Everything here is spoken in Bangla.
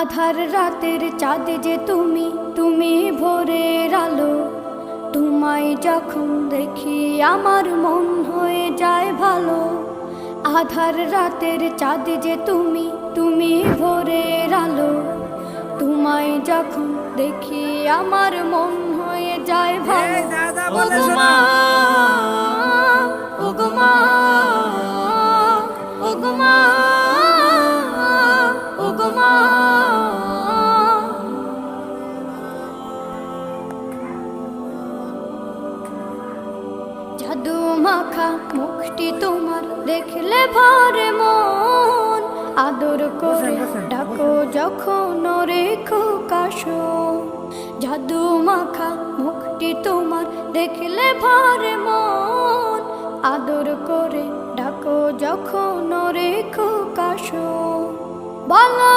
আধার রাতের চাঁদ যে তুমি, তুমি ভোরের আলো। তোমায় যখন দেখি আমার মন হয়ে যায় ভালো। আধার রাতের চাঁদ যে তুমি, তুমি ভোরের আলো। তোমায় যখন দেখি আমার মন হয়ে যায় ভালো। ওগো মা, ওগো মা, ওগো মা, ওগো মা। জাদু মাখা মুখটি তোমার দেখলে ভরে মন। আদর করে ডাকো যখন রেখো কাশন। জাদু মাখা মুখটি তোমার দেখলে ভরে মন। আদর করে ডাকো যখন রেখো কাশন। বলো